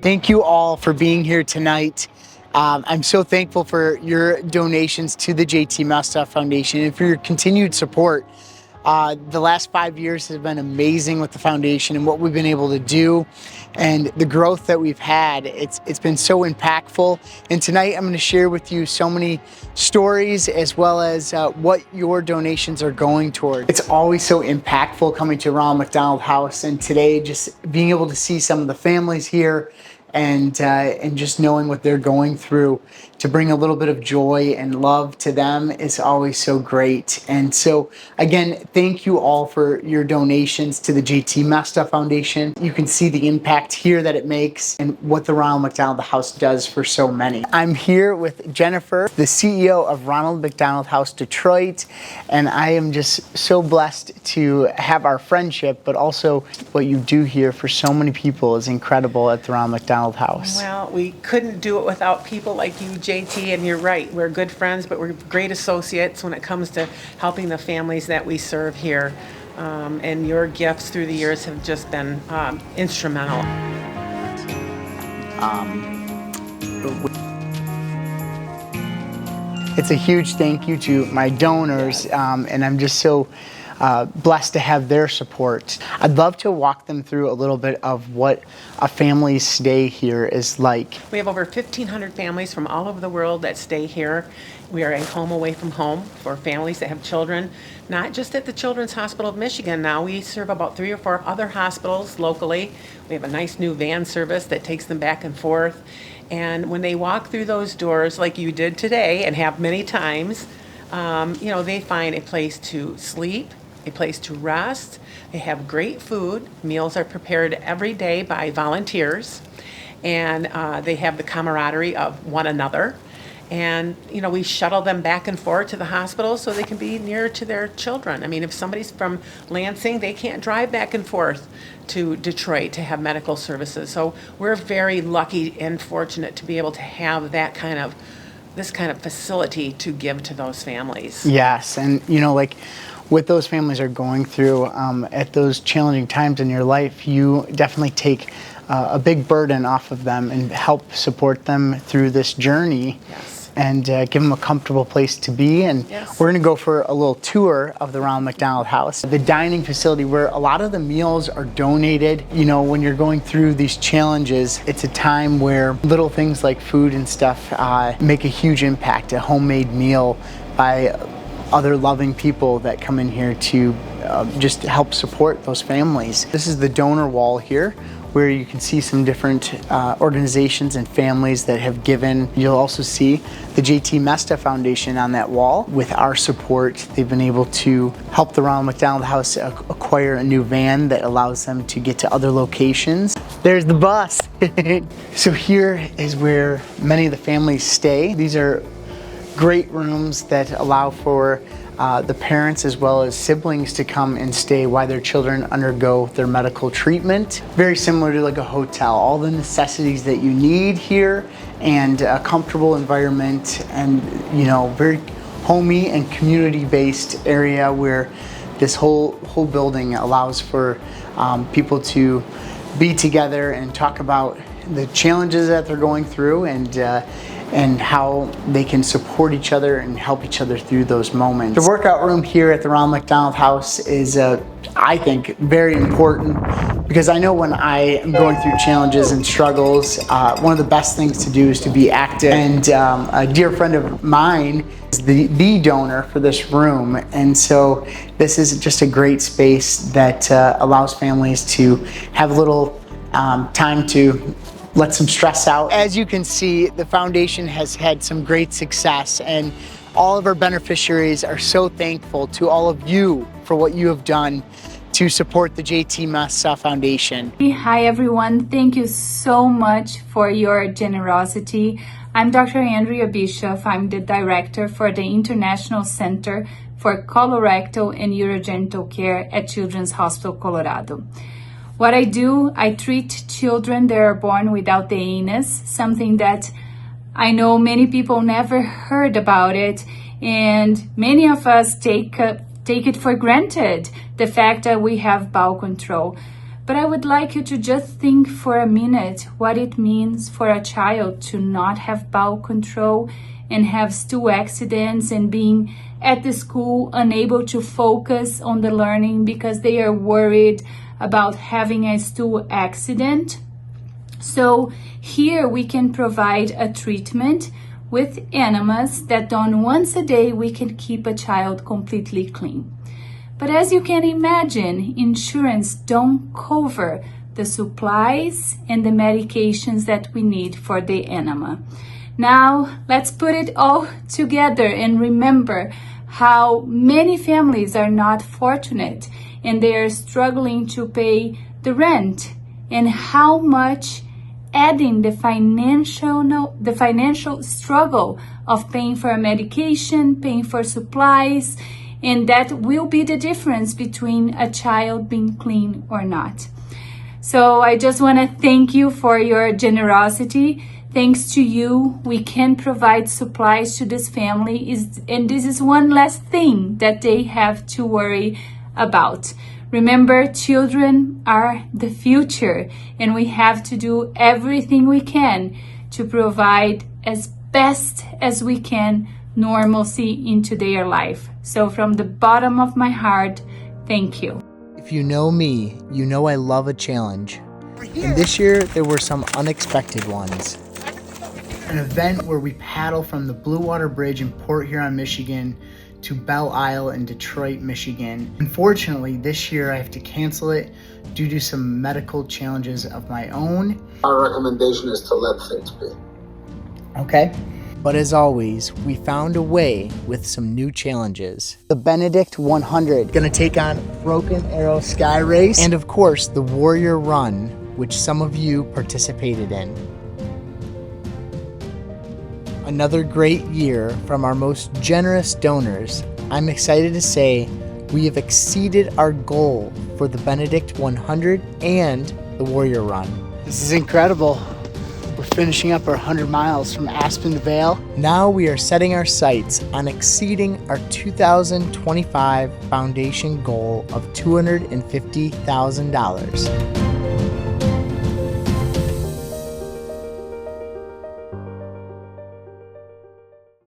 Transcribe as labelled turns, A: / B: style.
A: Thank you all for being here tonight. I'm so thankful for your donations to the JT Mestdagh Foundation and for your continued support. The last 5 years has been amazing with the foundation and what we've been able to do and the growth that we've had. It's been so impactful. And tonight I'm going to share with you so many stories as well as what your donations are going toward. It's always so impactful coming to Ronald McDonald House, and today just being able to see some of the families here and just knowing what they're going through to bring a little bit of joy and love to them is always so great. And so again, thank you all for your donations to the JT Mestdagh Foundation. You can see the impact here that it makes and what the Ronald McDonald House does for so many. I'm here with Jennifer, the CEO of Ronald McDonald House Detroit, and I am just so blessed to have our friendship, but also what you do here for so many people is incredible at the Ronald McDonald House.
B: Well, we couldn't do it without people like you, JT, and you're right. We're good friends, but we're great associates when it comes to helping the families that we serve here. And your gifts through the years have just been instrumental.
A: It's a huge thank you to my donors, and I'm just so blessed to have their support. I'd love to walk them through a little bit of what a family's stay here is like.
B: We have over 1,500 families from all over the world that stay here. We are a home away from home for families that have children, not just at the Children's Hospital of Michigan. Now we serve about 3 or 4 other hospitals locally. We have a nice new van service that takes them back and forth. And when they walk through those doors, like you did today and have many times, they find a place to sleep, a place to rest. They have great food. Meals are prepared every day by volunteers, and they have the camaraderie of one another. And we shuttle them back and forth to the hospital so they can be near to their children. I mean, if somebody's from Lansing, they can't drive back and forth to Detroit to have medical services. So we're very lucky and fortunate to be able to have this kind of facility to give to those families.
A: Yes, and what those families are going through at those challenging times in your life, you definitely take a big burden off of them and help support them through this journey.
B: Yes.
A: And give them a comfortable place to be. And
B: yes.
A: We're going to go for a little tour of the Ronald McDonald House, the dining facility where a lot of the meals are donated. When you're going through these challenges, it's a time where little things like food and stuff make a huge impact. A homemade meal by other loving people that come in here to just help support those families. This is the donor wall here, where you can see some different organizations and families that have given. You'll also see the JT Mestdagh Foundation on that wall. With our support, they've been able to help the Ronald McDonald House acquire a new van that allows them to get to other locations. There's the bus. So here is where many of the families stay. These are great rooms that allow for the parents as well as siblings to come and stay while their children undergo their medical treatment. Very similar to like a hotel. All the necessities that you need here and a comfortable environment and very homey and community-based area where this whole building allows for people to be together and talk about the challenges that they're going through and how they can support each other and help each other through those moments. The workout room here at the Ronald McDonald House is, I think, very important because I know when I am going through challenges and struggles, one of the best things to do is to be active. And a dear friend of mine is the donor for this room. And so this is just a great space that allows families to have a little time to let some stress out. As you can see, the foundation has had some great success, and all of our beneficiaries are so thankful to all of you for what you have done to support the JT Mestdagh Foundation.
C: Hi everyone, thank you so much for your generosity. I'm Dr. Andrea Bischoff. I'm the director for the International Center for Colorectal and Urogenital Care at Children's Hospital Colorado. What I do, I treat children that are born without the anus, something that I know many people never heard about it, and many of us take it for granted, the fact that we have bowel control. But I would like you to just think for a minute what it means for a child to not have bowel control and have stool accidents and being at the school unable to focus on the learning because they are worried about having a stool accident. So here we can provide a treatment with enemas that done once a day we can keep a child completely clean. But as you can imagine, insurance don't cover the supplies and the medications that we need for the enema. Now, let's put it all together and remember how many families are not fortunate and they are struggling to pay the rent, and how much adding the financial struggle of paying for a medication, paying for supplies, and that will be the difference between a child being clean or not. So I just want to thank you for your generosity. Thanks to you, we can provide supplies to this family, and this is one less thing that they have to worry about. Remember, children are the future, and we have to do everything we can to provide as best as we can normalcy into their life. So from the bottom of my heart, thank you.
A: If you know me, you know I love a challenge. And this year, there were some unexpected ones. An event where we paddle from the Blue Water Bridge in Port Huron, Michigan to Belle Isle in Detroit, Michigan. Unfortunately, this year I have to cancel it due to some medical challenges of my own.
D: Our recommendation is to let things be.
A: Okay. But as always, we found a way with some new challenges. The Benedict 100, gonna take on Broken Arrow Sky Race, and of course, the Warrior Run, which some of you participated in. Another great year from our most generous donors. I'm excited to say we have exceeded our goal for the Benedict 100 and the Warrior Run. This is incredible. We're finishing up our 100 miles from Aspen to Vail. Now we are setting our sights on exceeding our 2025 foundation goal of $250,000.